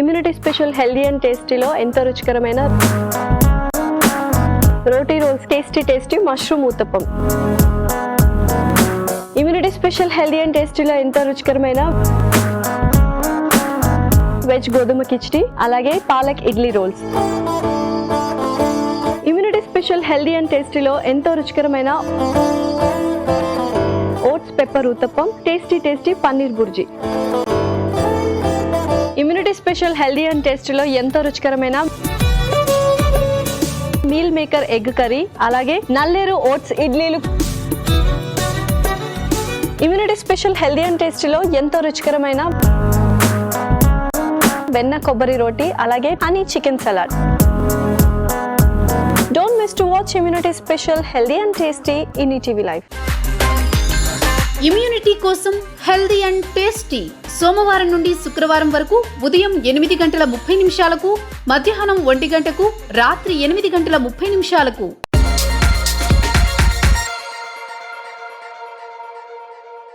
Immunity special healthy and టేస్టీలో ఎంతో రుచికరమైన రోటీ rolls, tasty mushroom uttapam. Immunity special healthy and టేస్టీలో ఎంతో రుచికరమైన వెజ్ గోధుమ కిచిడి, అలాగే palak idli rolls. Immunity special healthy and టేస్టీలో ఎంతో రుచికరమైన oats pepper uttapam, tasty paneer bhurji. Immunity special healthy and టేస్టీలో ఎంతో రుచికరమైన మీల్ మేకర్ ఎగ్ కర్రీ, అలాగే నల్లేరు ఓట్స్ ఇడ్లీలు. ఇమ్యూనిటీ స్పెషల్ హెల్దీ అండ్ టేస్టీలో ఎంతో రుచికరమైన వెన్న కొబ్బరి రోటీ, అలాగే honey chicken salad. Don't miss to watch Immunity Special Healthy and Tasty in ETV Live. Immunity కోసం హెల్దీ అండ్ టేస్టీ సోమవారం నుండి శుక్రవారం వరకు ఉదయం 8:30 మధ్యాహ్నం 1 గంటకు, రాత్రి 8:30